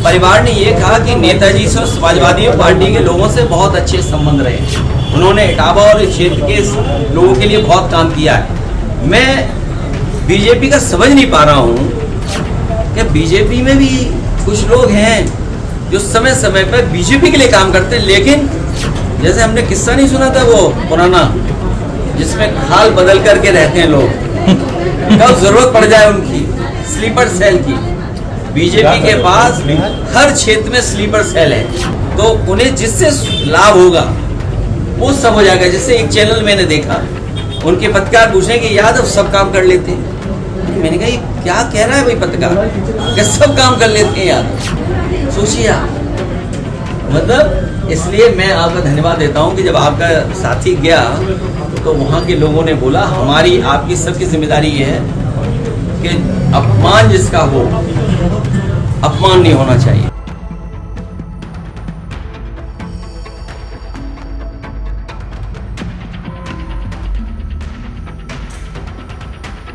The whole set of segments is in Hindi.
परिवार ने ये कहा कि नेताजी से और समाजवादी पार्टी के लोगों से बहुत अच्छे संबंध रहे हैं। उन्होंने इटावा और इस क्षेत्र के लोगों के लिए बहुत काम किया है। मैं बीजेपी का समझ नहीं पा रहा हूँ कि बीजेपी में भी कुछ लोग हैं जो समय समय पर बीजेपी के लिए काम करते हैं, लेकिन जैसे हमने किस्सा नहीं सुना था वो पुराना, जिसमें खाल बदल करके रहते हैं लोग, कब जरूरत पड़ जाए उनकी स्लीपर सेल की। बीजेपी के पास हर क्षेत्र में स्लीपर सेल है, तो उन्हें जिससे लाभ होगा वो सब हो जाएगा। जैसे एक चैनल मैंने देखा, उनके पत्रकार पूछे कि यादव सब काम कर लेते हैं। मैंने कहा ये क्या कह रहा है भाई पत्रकार, क्या सब काम कर लेते हैं यादव? सोचिए आप। मतलब इसलिए मैं आपका धन्यवाद देता हूं कि जब आपका साथी गया तो वहां के लोगों ने बोला हमारी आपकी सबकी जिम्मेदारी ये है कि अपमान जिसका हो, अपमान नहीं होना चाहिए।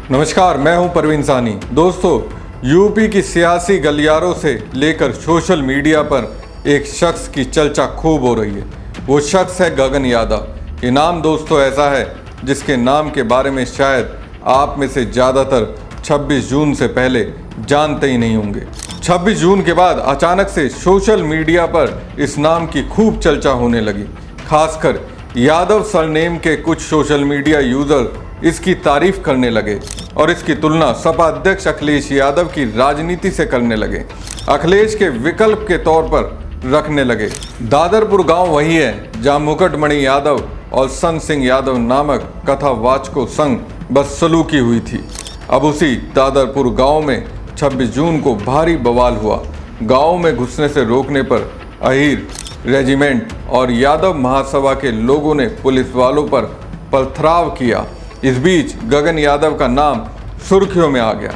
नमस्कार, मैं हूं परवीन सानी। दोस्तों, यूपी की सियासी गलियारों से लेकर सोशल मीडिया पर एक शख्स की चर्चा खूब हो रही है। वो शख्स है गगन यादव। ये नाम दोस्तों ऐसा है जिसके नाम के बारे में शायद आप में से ज़्यादातर 26 जून से पहले जानते ही नहीं होंगे। 26 जून के बाद अचानक से सोशल मीडिया पर इस नाम की खूब चर्चा होने लगी। खासकर यादव सरनेम के कुछ सोशल मीडिया यूजर इसकी तारीफ करने लगे और इसकी तुलना सपा अध्यक्ष अखिलेश यादव की राजनीति से करने लगे। अखिलेश के विकल्प के तौर पर रखने लगे। दादरपुर गांव वही है जहां मुकुटमणि यादव और सन सिंह यादव नामक कथावाचकों संग बदसलूकी हुई थी। अब उसी दादरपुर गांव में 26 जून को भारी बवाल हुआ। गांव में घुसने से रोकने पर अहीर रेजिमेंट और यादव महासभा के लोगों ने पुलिस वालों पर पथराव किया। इस बीच गगन यादव का नाम सुर्खियों में आ गया।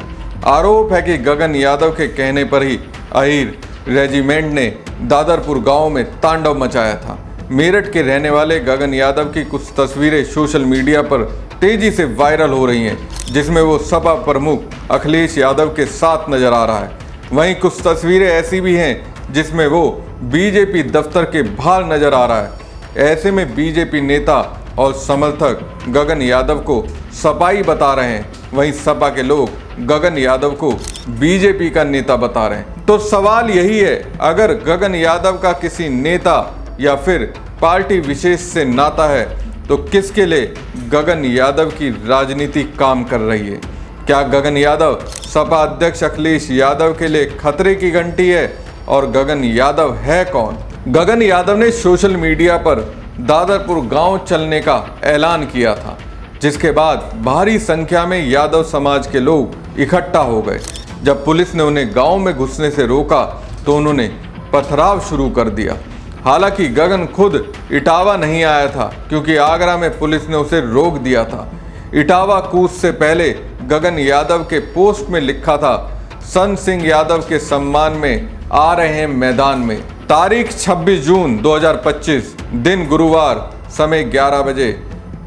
आरोप है कि गगन यादव के कहने पर ही अहीर रेजिमेंट ने दादरपुर गांव में तांडव मचाया था। मेरठ के रहने वाले गगन यादव की कुछ तस्वीरें सोशल मीडिया पर तेजी से वायरल हो रही हैं, जिसमें वो सपा प्रमुख अखिलेश यादव के साथ नजर आ रहा है। वहीं कुछ तस्वीरें ऐसी भी हैं जिसमें वो बीजेपी दफ्तर के बाहर नजर आ रहा है। ऐसे में बीजेपी नेता और समर्थक गगन यादव को सपाई बता रहे हैं, वहीं सपा के लोग गगन यादव को बीजेपी का नेता बता रहे हैं। तो सवाल यही है, अगर गगन यादव का किसी नेता या फिर पार्टी विशेष से नाता है तो किसके लिए गगन यादव की राजनीति काम कर रही है? क्या गगन यादव सपा अध्यक्ष अखिलेश यादव के लिए खतरे की घंटी है? और गगन यादव है कौन? गगन यादव ने सोशल मीडिया पर दादरपुर गांव चलने का ऐलान किया था, जिसके बाद भारी संख्या में यादव समाज के लोग इकट्ठा हो गए। जब पुलिस ने उन्हें गांव में घुसने से रोका तो उन्होंने पथराव शुरू कर दिया। हालांकि गगन खुद इटावा नहीं आया था, क्योंकि आगरा में पुलिस ने उसे रोक दिया था। इटावा कूच से पहले गगन यादव के पोस्ट में लिखा था, सन सिंह यादव के सम्मान में आ रहे हैं मैदान में। तारीख 26 जून 2025, दिन गुरुवार, समय 11 बजे,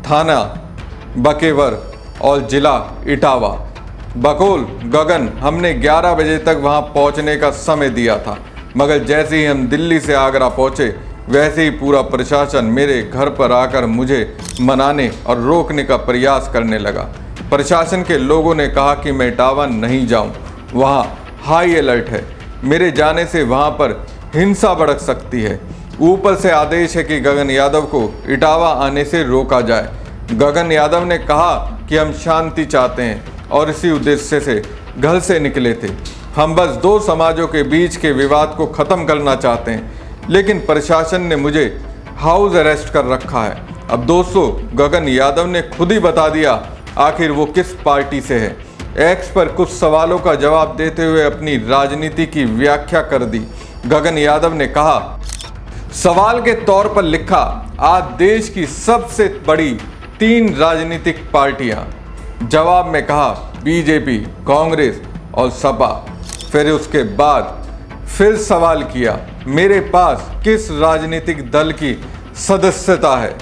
थाना बकेवर और जिला इटावा। बकौल गगन, हमने 11 बजे तक वहां पहुंचने का समय दिया था, मगर जैसे ही हम दिल्ली से आगरा पहुंचे वैसे ही पूरा प्रशासन मेरे घर पर आकर मुझे मनाने और रोकने का प्रयास करने लगा। प्रशासन के लोगों ने कहा कि मैं इटावा नहीं जाऊं, वहां हाई अलर्ट है, मेरे जाने से वहां पर हिंसा भड़क सकती है। ऊपर से आदेश है कि गगन यादव को इटावा आने से रोका जाए। गगन यादव ने कहा कि हम शांति चाहते हैं और इसी उद्देश्य से घर से निकले थे। हम बस दो समाजों के बीच के विवाद को ख़त्म करना चाहते हैं, लेकिन प्रशासन ने मुझे हाउस अरेस्ट कर रखा है। अब दोस्तों, गगन यादव ने खुद ही बता दिया आखिर वो किस पार्टी से है। एक्स पर कुछ सवालों का जवाब देते हुए अपनी राजनीति की व्याख्या कर दी। गगन यादव ने कहा, सवाल के तौर पर लिखा, आज देश की सबसे बड़ी 3 राजनीतिक पार्टियां। जवाब में कहा बीजेपी, कांग्रेस और सपा। फिर उसके बाद फिर सवाल किया, मेरे पास किस राजनीतिक दल की सदस्यता है?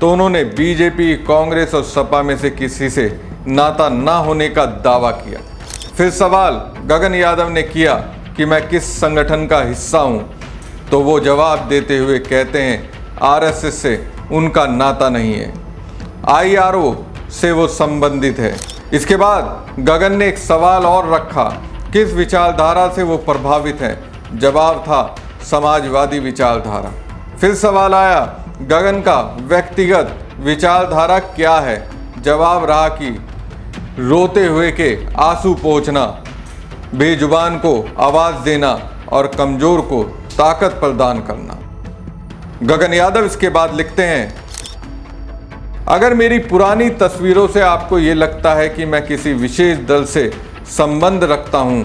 तो उन्होंने बीजेपी, कांग्रेस और सपा में से किसी से नाता ना होने का दावा किया। फिर सवाल गगन यादव ने किया कि कि मैं किस संगठन का हिस्सा हूं, तो वो जवाब देते हुए कहते हैं आरएसएस से उनका नाता नहीं है, आईआरओ से वो संबंधित है। इसके बाद गगन ने एक सवाल और रखा, किस विचारधारा से वो प्रभावित हैं? जवाब था समाजवादी विचारधारा। फिर सवाल आया गगन का व्यक्तिगत विचारधारा क्या है? जवाब रहा कि रोते हुए के आंसू पोंछना, बेजुबान को आवाज देना और कमजोर को ताकत प्रदान करना। गगन यादव इसके बाद लिखते हैं, अगर मेरी पुरानी तस्वीरों से आपको ये लगता है कि मैं किसी विशेष दल से संबंध रखता हूं,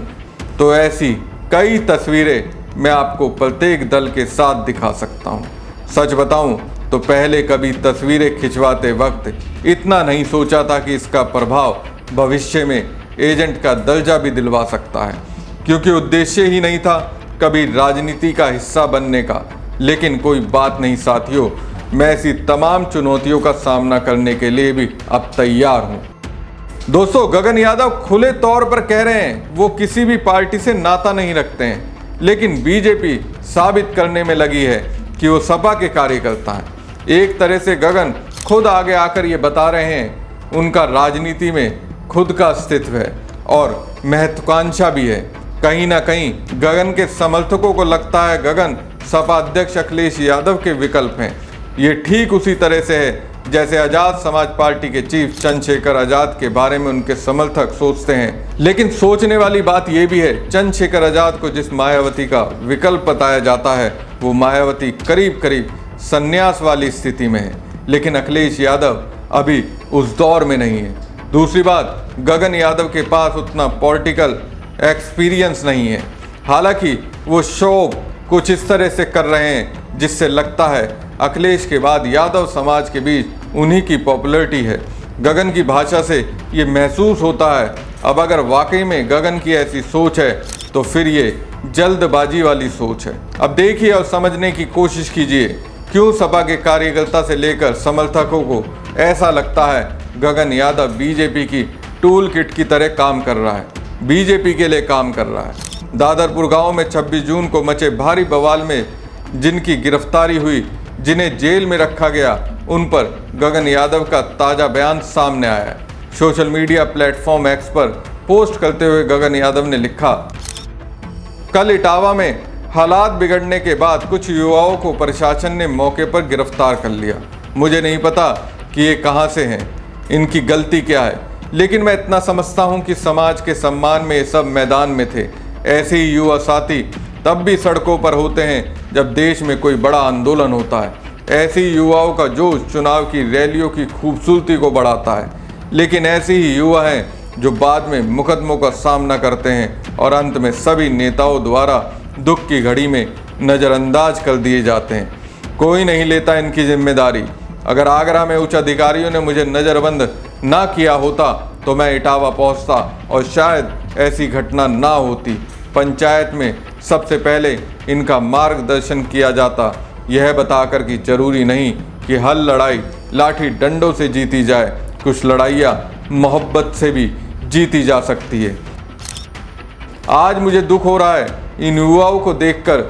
तो ऐसी कई तस्वीरें मैं आपको प्रत्येक दल के साथ दिखा सकता हूं। सच बताऊं तो पहले कभी तस्वीरें खिंचवाते वक्त इतना नहीं सोचा था कि इसका प्रभाव भविष्य में एजेंट का दर्जा भी दिलवा सकता है, क्योंकि उद्देश्य ही नहीं था कभी राजनीति का हिस्सा बनने का। लेकिन कोई बात नहीं साथियों, मैं ऐसी तमाम चुनौतियों का सामना करने के लिए भी अब तैयार हूं। दोस्तों, गगन यादव खुले तौर पर कह रहे हैं वो किसी भी पार्टी से नाता नहीं रखते हैं, लेकिन बीजेपी साबित करने में लगी है कि वो सपा के कार्यकर्ता हैं। एक तरह से गगन खुद आगे आकर ये बता रहे हैं उनका राजनीति में खुद का अस्तित्व है और महत्वाकांक्षा भी है। कहीं ना कहीं गगन के समर्थकों को लगता है गगन सपा अध्यक्ष अखिलेश यादव के विकल्प हैं। ये ठीक उसी तरह से है जैसे आज़ाद समाज पार्टी के चीफ चंद्रशेखर आज़ाद के बारे में उनके समर्थक सोचते हैं। लेकिन सोचने वाली बात यह भी है, चंद्रशेखर आज़ाद को जिस मायावती का विकल्प बताया जाता है वो मायावती करीब करीब संन्यास वाली स्थिति में है, लेकिन अखिलेश यादव अभी उस दौर में नहीं है। दूसरी बात, गगन यादव के पास उतना पॉलिटिकल एक्सपीरियंस नहीं है। हालांकि वो शो कुछ इस तरह से कर रहे हैं जिससे लगता है अखिलेश के बाद यादव समाज के बीच उन्हीं की पॉपुलैरिटी है। गगन की भाषा से ये महसूस होता है अब अगर वाकई में गगन की ऐसी सोच है तो फिर ये जल्दबाजी वाली सोच है। अब देखिए और समझने की कोशिश कीजिए क्यों सपा के कार्यकर्ता से लेकर समर्थकों को ऐसा लगता है गगन यादव बीजेपी की टूल किट की तरह काम कर रहा है, बीजेपी के लिए काम कर रहा है। दादरपुर गांव में 26 जून को मचे भारी बवाल में जिनकी गिरफ्तारी हुई, जिन्हें जेल में रखा गया, उन पर गगन यादव का ताज़ा बयान सामने आया है। सोशल मीडिया प्लेटफॉर्म एक्स पर पोस्ट करते हुए गगन यादव ने लिखा, कल इटावा में हालात बिगड़ने के बाद कुछ युवाओं को प्रशासन ने मौके पर गिरफ्तार कर लिया। मुझे नहीं पता कि ये कहाँ से हैं, इनकी गलती क्या है, लेकिन मैं इतना समझता हूँ कि समाज के सम्मान में ये सब मैदान में थे। ऐसे ही युवा साथी तब भी सड़कों पर होते हैं जब देश में कोई बड़ा आंदोलन होता है। ऐसे ही युवाओं का जोश चुनाव की रैलियों की खूबसूरती को बढ़ाता है, लेकिन ऐसे ही युवा हैं जो बाद में मुकदमों का सामना करते हैं और अंत में सभी नेताओं द्वारा दुख की घड़ी में नज़रअंदाज कर दिए जाते हैं। कोई नहीं लेता इनकी जिम्मेदारी। अगर आगरा में उच्च अधिकारियों ने मुझे नज़रबंद ना किया होता तो मैं इटावा पहुंचता और शायद ऐसी घटना ना होती। पंचायत में सबसे पहले इनका मार्गदर्शन किया जाता, यह बताकर कि जरूरी नहीं कि हर लड़ाई लाठी डंडों से जीती जाए, कुछ लड़ाइयाँ मोहब्बत से भी जीती जा सकती है। आज मुझे दुख हो रहा है इन युवाओं को देखकर,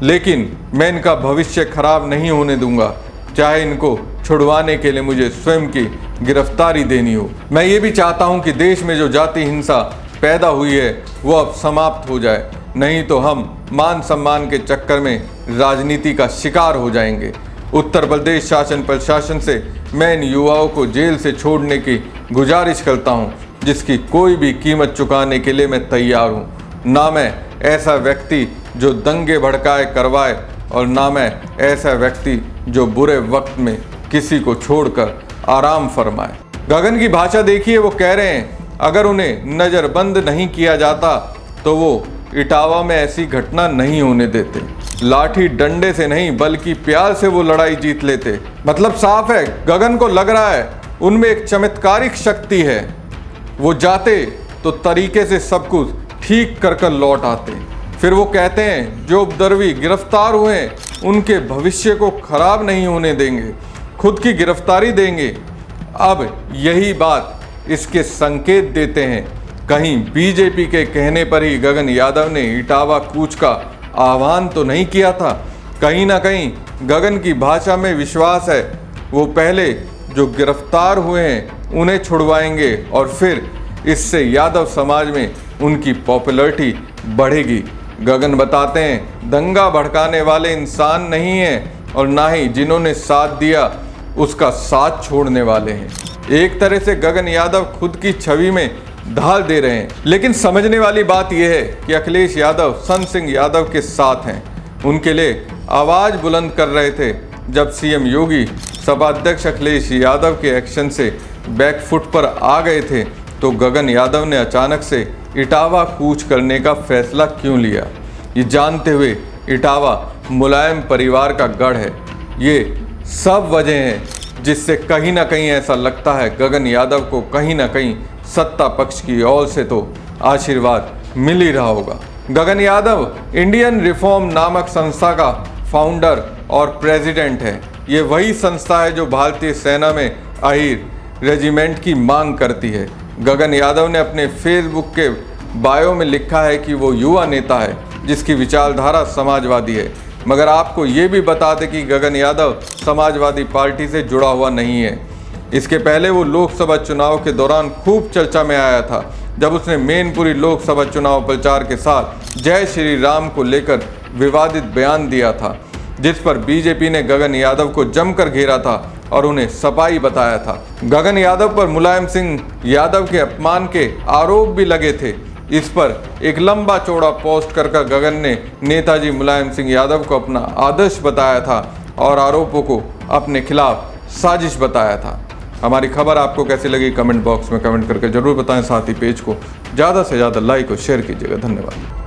लेकिन मैं इनका भविष्य खराब नहीं होने दूंगा, चाहे इनको छुड़वाने के लिए मुझे स्वयं की गिरफ्तारी देनी हो। मैं ये भी चाहता हूं कि देश में जो जाति हिंसा पैदा हुई है वो अब समाप्त हो जाए, नहीं तो हम मान सम्मान के चक्कर में राजनीति का शिकार हो जाएंगे। उत्तर प्रदेश शासन प्रशासन से मैं इन युवाओं को जेल से छोड़ने की गुजारिश करता हूं, जिसकी कोई भी कीमत चुकाने के लिए मैं तैयार हूं। ना मैं ऐसा व्यक्ति जो दंगे भड़काए करवाए और ना मैं ऐसा व्यक्ति जो बुरे वक्त में किसी को छोड़कर आराम फरमाए। गगन की भाषा देखिए, वो कह रहे हैं अगर उन्हें नज़रबंद नहीं किया जाता तो वो इटावा में ऐसी घटना नहीं होने देते। लाठी डंडे से नहीं बल्कि प्यार से वो लड़ाई जीत लेते। मतलब साफ है, गगन को लग रहा है उनमें एक चमत्कारिक शक्ति है। वो जाते तो तरीके से सब कुछ ठीक कर कर लौट आते। फिर वो कहते हैं जो उपद्रवी गिरफ्तार हुए उनके भविष्य को खराब नहीं होने देंगे, खुद की गिरफ्तारी देंगे। अब यही बात इसके संकेत देते हैं कहीं बीजेपी के कहने पर ही गगन यादव ने इटावा कूच का आह्वान तो नहीं किया था। कहीं ना कहीं गगन की भाषा में विश्वास है, वो पहले जो गिरफ्तार हुए हैं उन्हें छुड़वाएंगे और फिर इससे यादव समाज में उनकी पॉपुलैरिटी बढ़ेगी। गगन बताते हैं दंगा भड़काने वाले इंसान नहीं हैं और ना ही जिन्होंने साथ दिया उसका साथ छोड़ने वाले हैं। एक तरह से गगन यादव खुद की छवि में ढाल दे रहे हैं। लेकिन समझने वाली बात यह है कि अखिलेश यादव संत सिंह यादव के साथ हैं, उनके लिए आवाज बुलंद कर रहे थे। जब सीएम योगी सपा अध्यक्ष अखिलेश यादव के एक्शन से बैकफुट पर आ गए थे तो गगन यादव ने अचानक से इटावा कूच करने का फैसला क्यों लिया, ये जानते हुए इटावा मुलायम परिवार का गढ़ है। ये सब वजह हैं जिससे कहीं ना कहीं ऐसा लगता है गगन यादव को कहीं ना कहीं सत्ता पक्ष की ओर से तो आशीर्वाद मिल ही रहा होगा। गगन यादव इंडियन रिफॉर्म नामक संस्था का फाउंडर और प्रेसिडेंट है। ये वही संस्था है जो भारतीय सेना में अहीर रेजिमेंट की मांग करती है। गगन यादव ने अपने फेसबुक के बायो में लिखा है कि वो युवा नेता है जिसकी विचारधारा समाजवादी है। मगर आपको ये भी बता दें कि गगन यादव समाजवादी पार्टी से जुड़ा हुआ नहीं है। इसके पहले वो लोकसभा चुनाव के दौरान खूब चर्चा में आया था जब उसने मैनपुरी लोकसभा चुनाव प्रचार के साथ जय श्री राम को लेकर विवादित बयान दिया था, जिस पर बीजेपी ने गगन यादव को जमकर घेरा था और उन्हें सपाई बताया था। गगन यादव पर मुलायम सिंह यादव के अपमान के आरोप भी लगे थे। इस पर एक लंबा चौड़ा पोस्ट कर गगन ने नेताजी मुलायम सिंह यादव को अपना आदर्श बताया था और आरोपों को अपने खिलाफ साजिश बताया था। हमारी खबर आपको कैसी लगी कमेंट बॉक्स में कमेंट करके जरूर बताएं। साथ ही पेज को ज़्यादा से ज़्यादा लाइक और शेयर कीजिएगा। धन्यवाद।